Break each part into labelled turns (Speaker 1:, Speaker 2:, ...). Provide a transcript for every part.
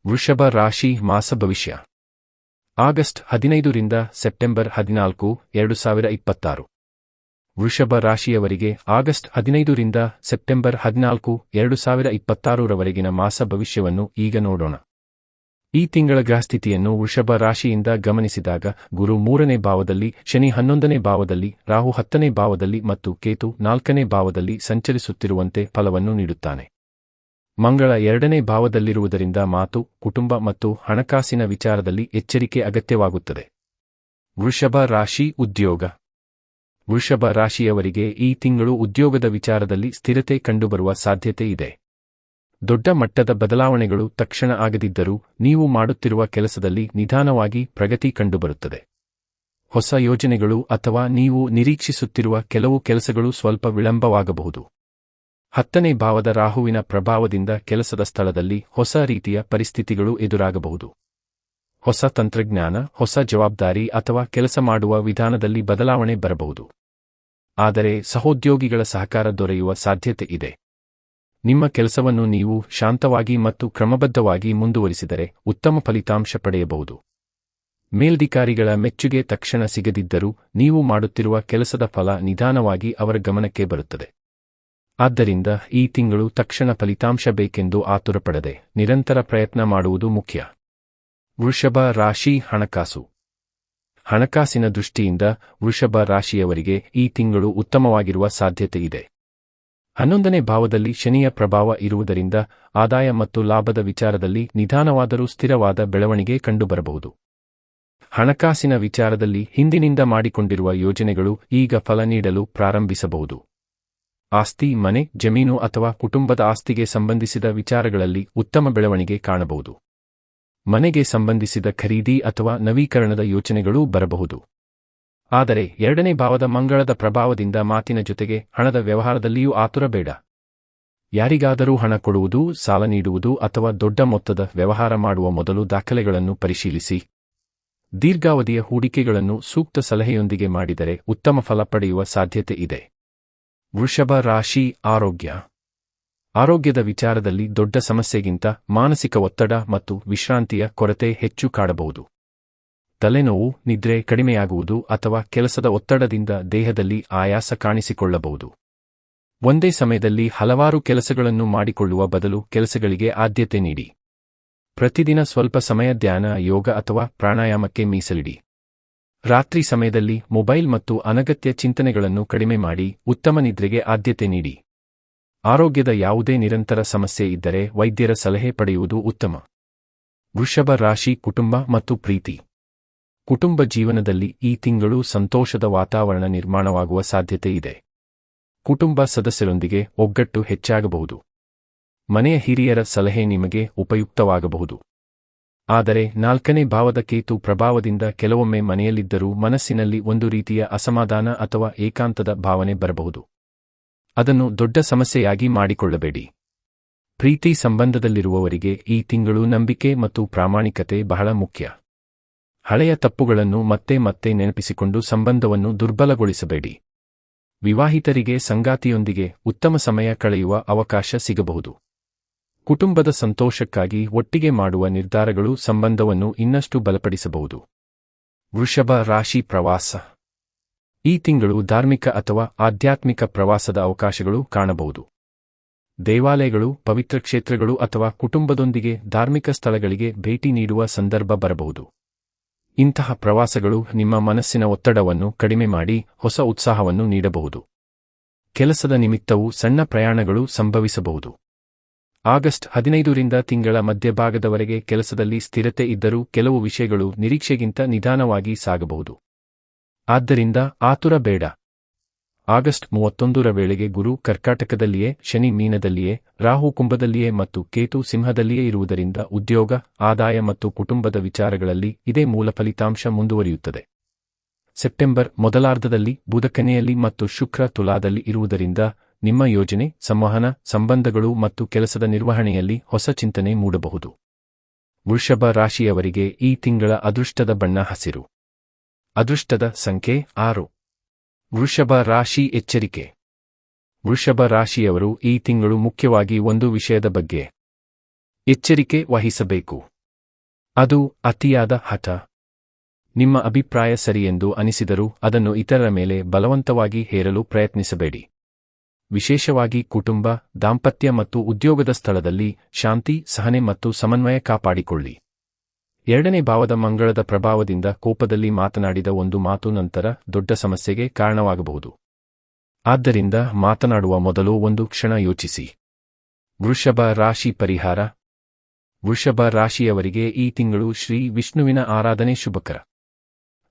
Speaker 1: ವೃಷಭ ರಾಶಿ ಮಾಸ ಭವಿಷ್ಯ. ಆಗಸ್ಟ್ 15 ರಿಂದ ಸೆಪ್ಟೆಂಬರ್ 14, 2026. ವೃಷಭ ರಾಶಿಯವರಿಗೆ ಆಗಸ್ಟ್ 15 ರಿಂದ ಸೆಪ್ಟೆಂಬರ್ 14, 2026 ರವರೆಗಿನ ಮಾಸ ಭವಿಷ್ಯವನ್ನು ಈಗ ನೋಡೋಣ. ಈ ತಿಂಗಳ ಗ್ರಹಸ್ಥಿತಿಯನ್ನು ವೃಷಭ ರಾಶಿಯಿಂದ ಗಮನಿಸಿದಾಗ ಗುರು 3ನೇ ಭಾವದಲ್ಲಿ, ಶನಿ 11ನೇ ಭಾವದಲ್ಲಿ, ರಾಹು 10ನೇ ಭಾವದಲ್ಲಿ ಮತ್ತು ಕೇತು 4ನೇ ಭಾವದಲ್ಲಿ ಸಂಚರಿಸುತ್ತಿರುವಂತೆ ಫಲವನ್ನು ನೀಡುತ್ತಾನೆ. ಮಂಗಳ 2ನೇ ಭಾವದಲ್ಲಿರುವುದರಿಂದ ಮಾತು, ಕುಟುಂಬ ಮತ್ತು ಹಣಕಾಸಿನ ವಿಚಾರದಲ್ಲಿ ಎಚ್ಚರಿಕೆ ಅಗತ್ಯವಾಗುತ್ತದೆ. ವೃಷಭ ರಾಶಿ ಉದ್ಯೋಗ. ವೃಷಭ ರಾಶಿಯವರಿಗೆ ಈ ತಿಂಗಳು ಉದ್ಯೋಗದ ವಿಚಾರದಲ್ಲಿ ಸ್ಥಿರತೆ ಕಂಡುಬರುವ ಸಾಧ್ಯತೆ ಇದೆ. ದೊಡ್ಡ ಮಟ್ಟದ ಬದಲಾವಣೆಗಳು ತಕ್ಷಣ ಆಗದಿದ್ದರೂ ನೀವು ಮಾಡುತ್ತಿರುವ ಕೆಲಸದಲ್ಲಿ ನಿಧಾನವಾಗಿ ಪ್ರಗತಿ ಕಂಡುಬರುತ್ತದೆ. ಹೊಸ ಯೋಜನೆಗಳು ಅಥವಾ ನೀವು ನಿರೀಕ್ಷಿಸುತ್ತಿರುವ ಕೆಲವು ಕೆಲಸಗಳು ಸ್ವಲ್ಪ ವಿಳಂಬವಾಗಬಹುದು. 10ನೇ ಭಾವದ ರಾಹುವಿನ ಪ್ರಭಾವದಿಂದ ಕೆಲಸದ ಸ್ಥಳದಲ್ಲಿ ಹೊಸ ರೀತಿಯ ಪರಿಸ್ಥಿತಿಗಳು ಎದುರಾಗಬಹುದು. ಹೊಸ ತಂತ್ರಜ್ಞಾನ, ಹೊಸ ಜವಾಬ್ದಾರಿ ಅಥವಾ ಕೆಲಸ ಮಾಡುವ ವಿಧಾನದಲ್ಲಿ ಬದಲಾವಣೆ ಬರಬಹುದು. ಆದರೆ ಸಹೋದ್ಯೋಗಿಗಳ ಸಹಕಾರ ದೊರೆಯುವ ಸಾಧ್ಯತೆ ಇದೆ. ನಿಮ್ಮ ಕೆಲಸವನ್ನು ನೀವು ಶಾಂತವಾಗಿ ಮತ್ತು ಕ್ರಮಬದ್ಧವಾಗಿ ಮುಂದುವರಿಸಿದರೆ ಉತ್ತಮ ಫಲಿತಾಂಶ ಪಡೆಯಬಹುದು. ಮೇಲಧಿಕಾರಿಗಳ ಮೆಚ್ಚುಗೆ ತಕ್ಷಣ ಸಿಗದಿದ್ದರೂ ನೀವು ಮಾಡುತ್ತಿರುವ ಕೆಲಸದ ಫಲ ನಿಧಾನವಾಗಿ ಅವರ ಗಮನಕ್ಕೆ ಬರುತ್ತದೆ. ಆದ್ದರಿಂದ ಈ ತಿಂಗಳು ತಕ್ಷಣ ಫಲಿತಾಂಶ ಬೇಕೆಂದು ಆತುರಪಡದೆ ನಿರಂತರ ಪ್ರಯತ್ನ ಮಾಡುವುದು ಮುಖ್ಯ. ವೃಷಭ ರಾಶಿ ಹಣಕಾಸು. ಹಣಕಾಸಿನ ದೃಷ್ಟಿಯಿಂದ ವೃಷಭ ರಾಶಿಯವರಿಗೆ ಈ ತಿಂಗಳು ಉತ್ತಮವಾಗಿರುವ ಸಾಧ್ಯತೆ ಇದೆ. 11ನೇ ಭಾವದಲ್ಲಿ ಶನಿಯ ಪ್ರಭಾವ ಇರುವುದರಿಂದ ಆದಾಯ ಮತ್ತು ಲಾಭದ ವಿಚಾರದಲ್ಲಿ ನಿಧಾನವಾದರೂ ಸ್ಥಿರವಾದ ಬೆಳವಣಿಗೆ ಕಂಡುಬರಬಹುದು. ಹಣಕಾಸಿನ ವಿಚಾರದಲ್ಲಿ ಹಿಂದಿನಿಂದ ಮಾಡಿಕೊಂಡಿರುವ ಯೋಜನೆಗಳು ಈಗ ಫಲ ನೀಡಲು ಪ್ರಾರಂಭಿಸಬಹುದು. ಆಸ್ತಿ, ಮನೆ, ಜಮೀನು ಅಥವಾ ಕುಟುಂಬದ ಆಸ್ತಿಗೆ ಸಂಬಂಧಿಸಿದ ವಿಚಾರಗಳಲ್ಲಿ ಉತ್ತಮ ಬೆಳವಣಿಗೆ ಕಾಣಬಹುದು. ಮನೆಗೆ ಸಂಬಂಧಿಸಿದ ಖರೀದಿ ಅಥವಾ ನವೀಕರಣದ ಯೋಚನೆಗಳೂ ಬರಬಹುದು. ಆದರೆ 2ನೇ ಭಾವದ ಮಂಗಳದ ಪ್ರಭಾವದಿಂದ ಮಾತಿನ ಜೊತೆಗೆ ಹಣದ ವ್ಯವಹಾರದಲ್ಲಿಯೂ ಆತುರ ಬೇಡ. ಯಾರಿಗಾದರೂ ಹಣ ಕೊಡುವುದು, ಸಾಲ ನೀಡುವುದು ಅಥವಾ ದೊಡ್ಡ ಮೊತ್ತದ ವ್ಯವಹಾರ ಮಾಡುವ ಮೊದಲು ದಾಖಲೆಗಳನ್ನು ಪರಿಶೀಲಿಸಿ. ದೀರ್ಘಾವಧಿಯ ಹೂಡಿಕೆಗಳನ್ನು ಸೂಕ್ತ ಸಲಹೆಯೊಂದಿಗೆ ಮಾಡಿದರೆ ಉತ್ತಮ ಫಲ ಪಡೆಯುವ ಸಾಧ್ಯತೆ ಇದೆ. ವೃಷಭ ರಾಶಿ ಆರೋಗ್ಯ. ಆರೋಗ್ಯದ ವಿಚಾರದಲ್ಲಿ ದೊಡ್ಡ ಸಮಸ್ಯೆಗಿಂತ ಮಾನಸಿಕ ಒತ್ತಡ ಮತ್ತು ವಿಶ್ರಾಂತಿಯ ಕೊರತೆ ಹೆಚ್ಚು ಕಾಡಬಹುದು. ತಲೆನೋವು, ನಿದ್ರೆ ಕಡಿಮೆಯಾಗುವುದು ಅಥವಾ ಕೆಲಸದ ಒತ್ತಡದಿಂದ ದೇಹದಲ್ಲಿ ಆಯಾಸ ಕಾಣಿಸಿಕೊಳ್ಳಬಹುದು. ಒಂದೇ ಸಮಯದಲ್ಲಿ ಹಲವಾರು ಕೆಲಸಗಳನ್ನು ಮಾಡಿಕೊಳ್ಳುವ ಬದಲು ಕೆಲಸಗಳಿಗೆ ಆದ್ಯತೆ ನೀಡಿ. ಪ್ರತಿದಿನ ಸ್ವಲ್ಪ ಸಮಯ ಧ್ಯಾನ, ಯೋಗ ಅಥವಾ ಪ್ರಾಣಾಯಾಮಕ್ಕೆ ಮೀಸಲಿಡಿ. ರಾತ್ರಿ ಸಮಯದಲ್ಲಿ ಮೊಬೈಲ್ ಮತ್ತು ಅನಗತ್ಯ ಚಿಂತನೆಗಳನ್ನು ಕಡಿಮೆ ಮಾಡಿ ಉತ್ತಮ ನಿದ್ರೆಗೆ ಆದ್ಯತೆ ನೀಡಿ. ಆರೋಗ್ಯದ ಯಾವುದೇ ನಿರಂತರ ಸಮಸ್ಯೆ ಇದ್ದರೆ ವೈದ್ಯರ ಸಲಹೆ ಪಡೆಯುವುದು ಉತ್ತಮ. ವೃಷಭ ರಾಶಿ ಕುಟುಂಬ ಮತ್ತು ಪ್ರೀತಿ. ಕುಟುಂಬ ಜೀವನದಲ್ಲಿ ಈ ತಿಂಗಳು ಸಂತೋಷದ ವಾತಾವರಣ ನಿರ್ಮಾಣವಾಗುವ ಸಾಧ್ಯತೆ ಇದೆ. ಕುಟುಂಬ ಸದಸ್ಯರೊಂದಿಗೆ ಒಗ್ಗಟ್ಟು ಹೆಚ್ಚಾಗಬಹುದು. ಮನೆಯ ಹಿರಿಯರ ಸಲಹೆ ನಿಮಗೆ ಉಪಯುಕ್ತವಾಗಬಹುದು. ಆದರೆ 4ನೇ ಭಾವದ ಕೇತು ಪ್ರಭಾವದಿಂದ ಕೆಲವೊಮ್ಮೆ ಮನೆಯಲ್ಲಿದ್ದರೂ ಮನಸ್ಸಿನಲ್ಲಿ ಒಂದು ರೀತಿಯ ಅಸಮಾಧಾನ ಅಥವಾ ಏಕಾಂತದ ಭಾವನೆ ಬರಬಹುದು. ಅದನ್ನು ದೊಡ್ಡ ಸಮಸ್ಯೆಯಾಗಿ ಮಾಡಿಕೊಳ್ಳಬೇಡಿ. ಪ್ರೀತಿ ಸಂಬಂಧದಲ್ಲಿರುವವರಿಗೆ ಈ ತಿಂಗಳು ನಂಬಿಕೆ ಮತ್ತು ಪ್ರಾಮಾಣಿಕತೆ ಬಹಳ ಮುಖ್ಯ. ಹಳೆಯ ತಪ್ಪುಗಳನ್ನು ಮತ್ತೆ ಮತ್ತೆ ನೆನಪಿಸಿಕೊಂಡು ಸಂಬಂಧವನ್ನು ದುರ್ಬಲಗೊಳಿಸಬೇಡಿ. ವಿವಾಹಿತರಿಗೆ ಸಂಗಾತಿಯೊಂದಿಗೆ ಉತ್ತಮ ಸಮಯ ಕಳೆಯುವ ಅವಕಾಶ ಸಿಗಬಹುದು. ಕುಟುಂಬದ ಸಂತೋಷಕ್ಕಾಗಿ ಒಟ್ಟಿಗೆ ಮಾಡುವ ನಿರ್ಧಾರಗಳು ಸಂಬಂಧವನ್ನು ಇನ್ನಷ್ಟು ಬಲಪಡಿಸಬಹುದು. ವೃಷಭ ರಾಶಿ ಪ್ರವಾಸ. ಈ ತಿಂಗಳು ಧಾರ್ಮಿಕ ಅಥವಾ ಆಧ್ಯಾತ್ಮಿಕ ಪ್ರವಾಸದ ಅವಕಾಶಗಳು ಕಾಣಬಹುದು. ದೇವಾಲಯಗಳು, ಪವಿತ್ರ ಕ್ಷೇತ್ರಗಳು ಅಥವಾ ಕುಟುಂಬದೊಂದಿಗೆ ಧಾರ್ಮಿಕ ಸ್ಥಳಗಳಿಗೆ ಭೇಟಿ ನೀಡುವ ಸಂದರ್ಭ ಬರಬಹುದು. ಇಂತಹ ಪ್ರವಾಸಗಳು ನಿಮ್ಮ ಮನಸ್ಸಿನ ಒತ್ತಡವನ್ನು ಕಡಿಮೆ ಮಾಡಿ ಹೊಸ ಉತ್ಸಾಹವನ್ನು ನೀಡಬಹುದು. ಕೆಲಸದ ನಿಮಿತ್ತವೂ ಸಣ್ಣ ಪ್ರಯಾಣಗಳು ಸಂಭವಿಸಬಹುದು. ಆಗಸ್ಟ್ 15 ರಿಂದ ತಿಂಗಳ ಮಧ್ಯಭಾಗದವರೆಗೆ ಕೆಲಸದಲ್ಲಿ ಸ್ಥಿರತೆ ಇದ್ದರೂ ಕೆಲವು ವಿಷಯಗಳು ನಿರೀಕ್ಷೆಗಿಂತ ನಿಧಾನವಾಗಿ ಸಾಗಬಹುದು. ಆದ್ದರಿಂದ ಆತುರ ಬೇಡ. ಆಗಸ್ಟ್ 31 ರ ವೇಳೆಗೆ ಗುರು ಕರ್ಕಾಟಕದಲ್ಲಿಯೇ, ಶನಿ ಮೀನದಲ್ಲಿಯೇ, ರಾಹು ಕುಂಭದಲ್ಲಿಯೇ ಮತ್ತು ಕೇತು ಸಿಂಹದಲ್ಲಿಯೇ ಇರುವುದರಿಂದ ಉದ್ಯೋಗ, ಆದಾಯ ಮತ್ತು ಕುಟುಂಬದ ವಿಚಾರಗಳಲ್ಲಿ ಇದೇ ಮೂಲ ಫಲಿತಾಂಶ ಮುಂದುವರಿಯುತ್ತದೆ. ಸೆಪ್ಟೆಂಬರ್ ಮೊದಲಾರ್ಧದಲ್ಲಿ ಬುಧ ಕನ್ಯೆಯಲ್ಲಿ ಮತ್ತು ಶುಕ್ರ ತುಲಾದಲ್ಲಿ ಇರುವುದರಿಂದ ನಿಮ್ಮ ಯೋಜನೆ, ಸಂವಹನ, ಸಂಬಂಧಗಳು ಮತ್ತು ಕೆಲಸದ ನಿರ್ವಹಣೆಯಲ್ಲಿ ಹೊಸ ಚಿಂತನೆ ಮೂಡಬಹುದು. ವೃಷಭ ರಾಶಿಯವರಿಗೆ ಈ ತಿಂಗಳ ಅದೃಷ್ಟದ ಬಣ್ಣ ಹಸಿರು. ಅದೃಷ್ಟದ ಸಂಖ್ಯೆ 6. ವೃಷಭ ರಾಶಿ ಎಚ್ಚರಿಕೆ. ವೃಷಭ ರಾಶಿಯವರು ಈ ತಿಂಗಳು ಮುಖ್ಯವಾಗಿ ಒಂದು ವಿಷಯದ ಬಗ್ಗೆ ಎಚ್ಚರಿಕೆ ವಹಿಸಬೇಕು. ಅದು ಅತಿಯಾದ ಹಠ. ನಿಮ್ಮ ಅಭಿಪ್ರಾಯ ಸರಿಯೆಂದು ಅನಿಸಿದರೂ ಅದನ್ನು ಇತರರ ಮೇಲೆ ಬಲವಂತವಾಗಿ ಹೇರಲು ಪ್ರಯತ್ನಿಸಬೇಡಿ. ವಿಶೇಷವಾಗಿ ಕುಟುಂಬ, ದಾಂಪತ್ಯ ಮತ್ತು ಉದ್ಯೋಗದ ಸ್ಥಳದಲ್ಲಿ ಶಾಂತಿ, ಸಹನೆ ಮತ್ತು ಸಮನ್ವಯ ಕಾಪಾಡಿಕೊಳ್ಳಿ. 2ನೇ ಭಾವದ ಮಂಗಳದ ಪ್ರಭಾವದಿಂದ ಕೋಪದಲ್ಲಿ ಮಾತನಾಡಿದ ಒಂದು ಮಾತು ನಂತರ ದೊಡ್ಡ ಸಮಸ್ಯೆಗೆ ಕಾರಣವಾಗಬಹುದು. ಆದ್ದರಿಂದ ಮಾತನಾಡುವ ಮೊದಲು ಒಂದು ಕ್ಷಣ ಯೋಚಿಸಿ. ವೃಷಭ ರಾಶಿ ಪರಿಹಾರ. ವೃಷಭ ರಾಶಿಯವರಿಗೆ ಈ ತಿಂಗಳು ಶ್ರೀ ವಿಷ್ಣುವಿನ ಆರಾಧನೆ ಶುಭಕರ.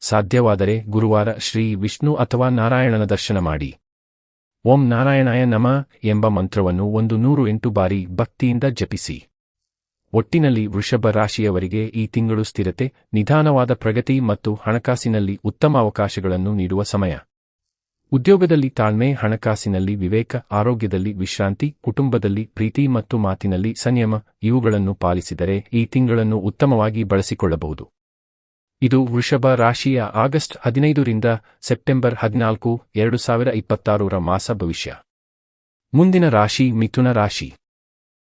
Speaker 1: ಸಾಧ್ಯವಾದರೆ ಗುರುವಾರ ಶ್ರೀ ವಿಷ್ಣು ಅಥವಾ ನಾರಾಯಣನ ದರ್ಶನ ಮಾಡಿ. ಓಂ ನಾರಾಯಣಾಯ ನಮಃ ಎಂಬ ಮಂತ್ರವನ್ನು 108 ಬಾರಿ ಭಕ್ತಿಯಿಂದ ಜಪಿಸಿ. ಒಟ್ಟಿನಲ್ಲಿ ವೃಷಭ ರಾಶಿಯವರಿಗೆ ಈ ತಿಂಗಳು ಸ್ಥಿರತೆ, ನಿಧಾನವಾದ ಪ್ರಗತಿ ಮತ್ತು ಹಣಕಾಸಿನಲ್ಲಿ ಉತ್ತಮ ಅವಕಾಶಗಳನ್ನು ನೀಡುವ ಸಮಯ. ಉದ್ಯೋಗದಲ್ಲಿ ತಾಳ್ಮೆ, ಹಣಕಾಸಿನಲ್ಲಿ ವಿವೇಕ, ಆರೋಗ್ಯದಲ್ಲಿ ವಿಶ್ರಾಂತಿ, ಕುಟುಂಬದಲ್ಲಿ ಪ್ರೀತಿ ಮತ್ತು ಮಾತಿನಲ್ಲಿ ಸಂಯಮ ಇವುಗಳನ್ನು ಪಾಲಿಸಿದರೆ ಈ ತಿಂಗಳನ್ನು ಉತ್ತಮವಾಗಿ ಬಳಸಿಕೊಳ್ಳಬಹುದು. ಇದು ವೃಷಭ ರಾಶಿಯ ಆಗಸ್ಟ್ 15 ರಿಂದ ಸೆಪ್ಟೆಂಬರ್ 14, 2026 ಮಾಸ ಭವಿಷ್ಯ. ಮುಂದಿನ ರಾಶಿ ಮಿಥುನ ರಾಶಿ.